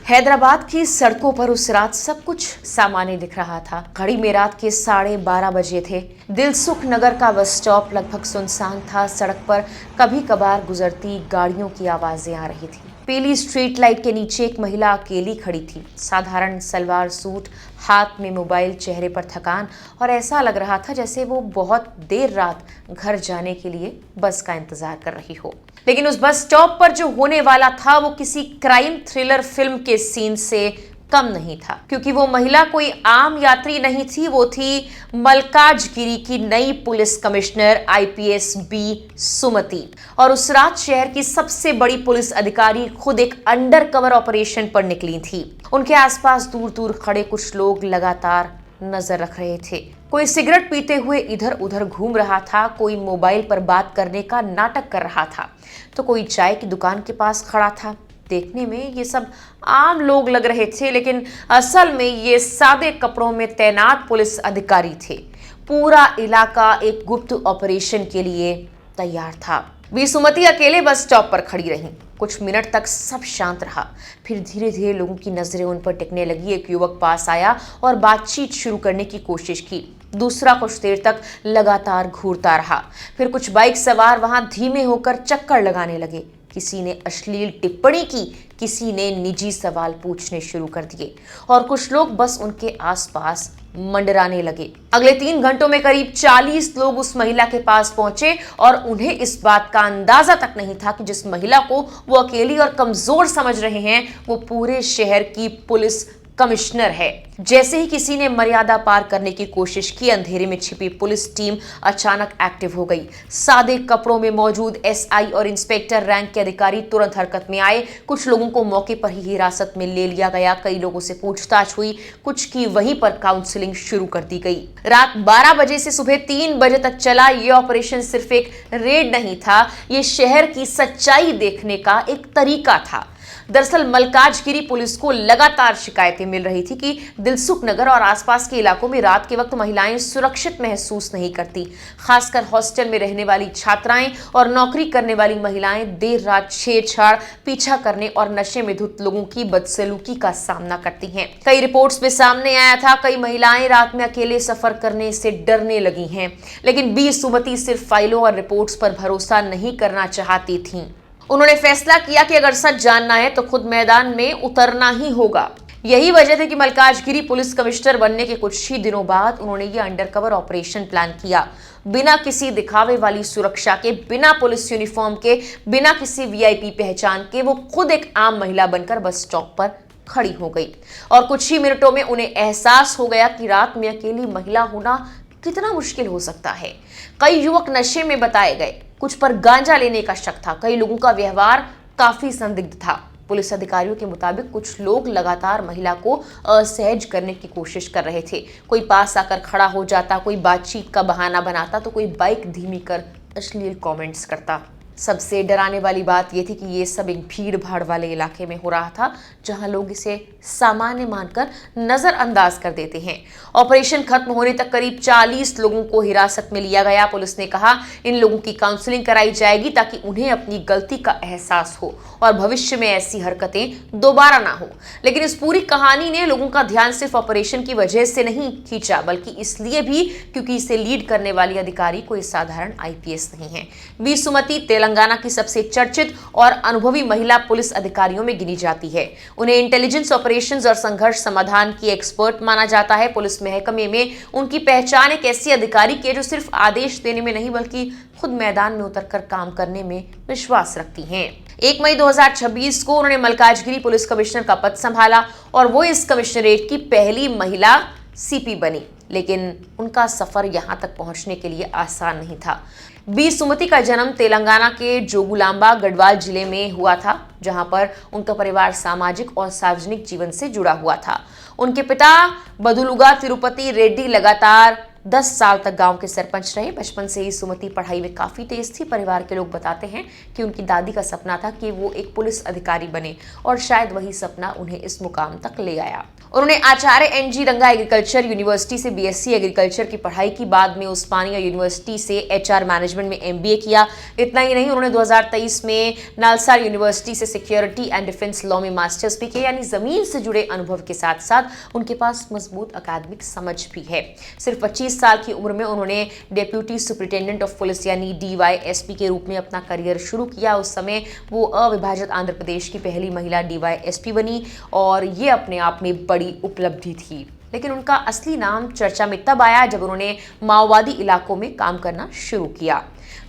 हैदराबाद की सड़कों पर उस रात सब कुछ सामान्य दिख रहा था। घड़ी में रात के 12:30 बजे थे। दिलसुख नगर का बस स्टॉप लगभग सुनसान था। सड़क पर कभी कभार गुजरती गाड़ियों की आवाजें आ रही थी। पीली स्ट्रीट लाइट के नीचे एक महिला अकेली खड़ी थी। साधारण सलवार सूट, हाथ में मोबाइल, चेहरे पर थकान, और ऐसा लग रहा था जैसे वो बहुत देर रात घर जाने के लिए बस का इंतजार कर रही हो। लेकिन उस बस स्टॉप पर जो होने वाला था वो किसी क्राइम थ्रिलर फिल्म के सीन से कम नहीं था, क्योंकि वो महिला कोई आम यात्री नहीं थी। वो थी मल्काजगिरी की नई पुलिस कमिश्नर आईपीएस बी सुमति। और उस रात शहर की सबसे बड़ी पुलिस अधिकारी खुद एक अंडर कवर ऑपरेशन पर निकली थी। उनके आसपास दूर दूर खड़े कुछ लोग लगातार नजर रख रहे थे। कोई सिगरेट पीते हुए इधर उधर घूम रहा था, कोई मोबाइल पर बात करने का नाटक कर रहा था, तो कोई चाय की दुकान के पास खड़ा था। देखने में ये सब आम लोग लग रहे थे, लेकिन असल में ये सादे कपड़ों में तैनात पुलिस अधिकारी थे। पूरा इलाका एक गुप्त ऑपरेशन के लिए तैयार था। वी सुमति अकेले बस स्टॉप पर खड़ी रहीं। कुछ मिनट तक सब शांत रहा। फिर धीरे धीरे लोगों की नजरें उन पर टिकने लगी। एक युवक पास आया और बातचीत शुरू करने की कोशिश की। दूसरा कुछ देर तक लगातार घूरता रहा। फिर कुछ बाइक सवार वहां धीमे होकर चक्कर लगाने लगे। किसी ने अश्लील टिप्पणी की, किसी ने निजी सवाल पूछने शुरू कर दिए, और कुछ लोग बस उनके आसपास मंडराने लगे। अगले 3 घंटों में करीब 40 लोग उस महिला के पास पहुंचे, और उन्हें इस बात का अंदाजा तक नहीं था कि जिस महिला को वो अकेली और कमजोर समझ रहे हैं वो पूरे शहर की पुलिस कमिश्नर है। जैसे ही किसी ने मर्यादा पार करने की कोशिश की, अंधेरे में छिपी पुलिस टीम अचानक एक्टिव हो गई। सादे कपड़ों में मौजूद एसआई और इंस्पेक्टर रैंक के अधिकारी तुरंत हरकत में आए। कुछ लोगों को मौके पर ही हिरासत में ले लिया गया। कई लोगों से पूछताछ हुई, कुछ की वहीं पर काउंसलिंग शुरू कर दी गई। रात 12 बजे से सुबह 3 बजे तक चला ये ऑपरेशन सिर्फ एक रेड नहीं था, ये शहर की सच्चाई देखने का एक तरीका था। दरअसल मल्काजगिरी पुलिस को लगातार शिकायतें मिल रही थी कि दिलसुख नगर और आसपास के इलाकों में रात के वक्त महिलाएं सुरक्षित महसूस नहीं करती। खासकर हॉस्टल में रहने वाली छात्राएं और नौकरी करने वाली महिलाएं देर रात छेड़छाड़, पीछा करने और नशे में धुत लोगों की बदसलूकी का सामना करती हैं। कई रिपोर्ट्स में सामने आया था कई महिलाएं रात में अकेले सफर करने से डरने लगी हैं। लेकिन बी सुमति सिर्फ फाइलों और रिपोर्ट्स पर भरोसा नहीं करना चाहती थी। उन्होंने फैसला किया कि अगर सच जानना है तो खुद मैदान में उतरना ही होगा। यही वजह थी कि मल्काजगिरी पुलिस कमिश्नर बनने के कुछ ही दिनों बाद उन्होंने ये अंडरकवर ऑपरेशन प्लान किया। बिना किसी दिखावे वाली सुरक्षा के, बिना पुलिस यूनिफॉर्म के, बिना किसी वीआईपी पहचान के वो खुद एक आम महिला बनकर बस स्टॉप पर खड़ी हो गई। और कुछ ही मिनटों में उन्हें एहसास हो गया कि रात में अकेली महिला होना कितना मुश्किल हो सकता है। कई युवक नशे में बताए गए, कुछ पर गांजा लेने का शक था। कई लोगों का व्यवहार काफी संदिग्ध था। पुलिस अधिकारियों के मुताबिक कुछ लोग लगातार महिला को असहज करने की कोशिश कर रहे थे। कोई पास आकर खड़ा हो जाता, कोई बातचीत का बहाना बनाता, तो कोई बाइक धीमी कर अश्लील कमेंट्स करता। सबसे डराने वाली बात यह थी कि ये सब एक भीड़ भाड़ वाले इलाके में हो रहा था, जहां लोग इसे सामान्य मानकर नजरअंदाज कर देते हैं। ऑपरेशन खत्म होने तक करीब 40 लोगों को हिरासत में लिया गया। पुलिस ने कहा इन लोगों की काउंसलिंग कराई जाएगी ताकि उन्हें अपनी गलती का एहसास हो और भविष्य में ऐसी हरकतें दोबारा ना हो। लेकिन इस पूरी कहानी ने लोगों का ध्यान सिर्फ ऑपरेशन की वजह से नहीं खींचा, बल्कि इसलिए भी क्योंकि इसे लीड करने वाली अधिकारी कोई साधारण आईपीएस नहीं है। वी सुमति तेलंगाना की सबसे चर्चित और अनुभवी महिला पुलिस अधिकारियों में गिनी जाती है। उन्हें इंटेलिजेंस ऑपरेशंस और संघर्ष समाधान की एक्सपर्ट माना जाता है। पुलिस महकमे में उनकी पहचान एक ऐसी अधिकारी की है जो सिर्फ आदेश देने में नहीं बल्कि खुद मैदान में उतरकर काम करने में विश्वास रखती हैं। 1 मई 2026 को उन्होंने मल्काजगिरी पुलिस कमिश्नर का पद संभाला और वो इस कमिश्नरेट की पहली महिला सीपी बनी। लेकिन उनका सफर यहां तक पहुंचने के लिए आसान नहीं था। बी सुमति का जन्म तेलंगाना के जोगुलांबा गढ़वाल जिले में हुआ था, जहां पर उनका परिवार सामाजिक और सार्वजनिक जीवन से जुड़ा हुआ था। उनके पिता बदुलुगा तिरुपति रेड्डी लगातार 10 साल तक गांव के सरपंच रहे। बचपन से ही सुमति पढ़ाई में काफी तेज थी। परिवार के लोग बताते हैं कि उनकी दादी का सपना था कि वो एक पुलिस अधिकारी बने और शायद वही सपना उन्हें इस मुकाम तक ले आया। उन्होंने आचार्य एनजी रंगा एग्रीकल्चर यूनिवर्सिटी से बीएससी एग्रीकल्चर की पढ़ाई की। बाद में उस्मानिया यूनिवर्सिटी से एचआर मैनेजमेंट में एमबीए किया। इतना ही नहीं, उन्होंने 2023 में नालसार यूनिवर्सिटी से सिक्योरिटी एंड डिफेंस लॉ में मास्टर्स भी किया। यानी जमीन से जुड़े अनुभव के साथ साथ उनके पास मजबूत अकादमिक समझ भी है। सिर्फ 25 साल की उम्र में उन्होंने डेप्यूटी सुपरिटेंडेंट ऑफ पुलिस यानी डीवाईएसपी के रूप में अपना करियर शुरू किया। उस समय वो अविभाजित आंध्र प्रदेश की पहली महिला डीवाईएसपी बनी और ये अपने आप में बड़ी उपलब्धि थी। लेकिन उनका असली नाम चर्चा में तब आया जब उन्होंने माओवादी इलाकों में काम करना शुरू किया।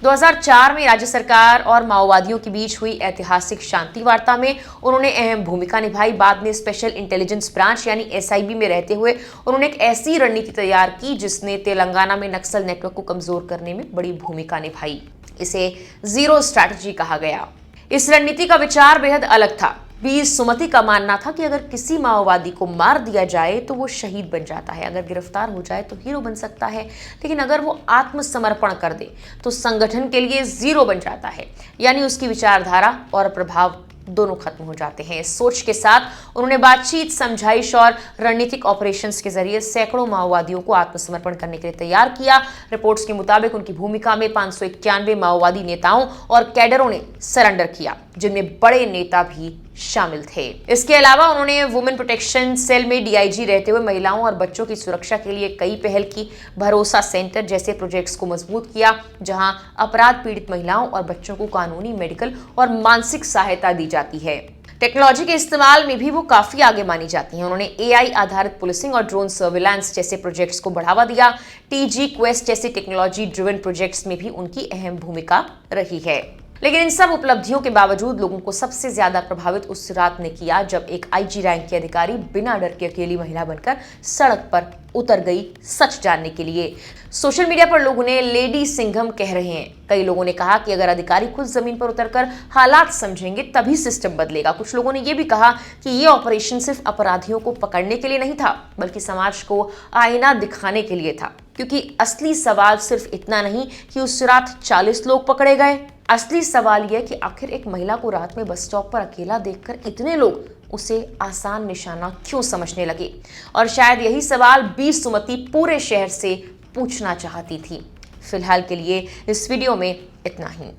2004 में राज्य सरकार और माओवादियों के बीच हुई ऐतिहासिक शांति वार्ता में उन्होंने अहम भूमिका निभाई। बाद में स्पेशल इंटेलिजेंस ब्रांच यानी एसआईबी में रहते हुए उन्होंने एक ऐसी रणनीति तैयार की जिसने तेलंगाना में नक्सल नेटवर्क को कमजोर करने में बड़ी भूमिका निभाई। इसे जीरो स्ट्रैटेजी कहा गया। इस रणनीति का विचार बेहद अलग था। वीर सुमति का मानना था कि अगर किसी माओवादी को मार दिया जाए तो वो शहीद बन जाता है, अगर गिरफ्तार हो जाए तो हीरो बन सकता है, लेकिन अगर वो आत्मसमर्पण कर दे तो संगठन के लिए जीरो बन जाता है। यानी उसकी विचारधारा और प्रभाव दोनों खत्म हो जाते हैं। इस सोच के साथ उन्होंने बातचीत, समझाइश और रणनीतिक ऑपरेशंस के जरिए सैकड़ों माओवादियों को आत्मसमर्पण करने के लिए तैयार किया। रिपोर्ट्स के मुताबिक उनकी भूमिका में 591 माओवादी नेताओं और कैडरों ने सरेंडर किया, जिनमें बड़े नेता भी शामिल थे। इसके अलावा उन्होंने वुमेन प्रोटेक्शन सेल में डीआईजी रहते हुए महिलाओं और बच्चों की सुरक्षा के लिए कई पहल की। भरोसा सेंटर जैसे प्रोजेक्ट्स को मजबूत किया, जहां अपराध पीड़ित महिलाओं और बच्चों को कानूनी, मेडिकल और मानसिक सहायता दी जाती है। टेक्नोलॉजी के इस्तेमाल में भी वो काफी आगे मानी जाती हैं। उन्होंने एआई आधारित पुलिसिंग और ड्रोन सर्विलांस जैसे प्रोजेक्ट्स को बढ़ावा दिया। टीजी क्वेस्ट जैसे टेक्नोलॉजी ड्रिवन प्रोजेक्ट्स में भी उनकी अहम भूमिका रही है। लेकिन इन सब उपलब्धियों के बावजूद लोगों को सबसे ज्यादा प्रभावित उस रात ने किया जब एक आईजी रैंक के अधिकारी बिना डर के अकेली महिला बनकर सड़क पर उतर गई सच जानने के लिए। सोशल मीडिया पर लोग उन्हें लेडी सिंघम कह रहे हैं। कई लोगों ने कहा कि अगर अधिकारी खुद जमीन पर उतरकर हालात समझेंगे तभी सिस्टम बदलेगा। कुछ लोगों ने यह भी कहा कि ये ऑपरेशन सिर्फ अपराधियों को पकड़ने के लिए नहीं था, बल्कि समाज को आईना दिखाने के लिए था। क्योंकि असली सवाल सिर्फ इतना नहीं कि उस रात 40 लोग पकड़े गए। असली सवाल यह कि आखिर एक महिला को रात में बस स्टॉप पर अकेला देखकर इतने लोग उसे आसान निशाना क्यों समझने लगे। और शायद यही सवाल वीर सुमति पूरे शहर से पूछना चाहती थी। फिलहाल के लिए इस वीडियो में इतना ही।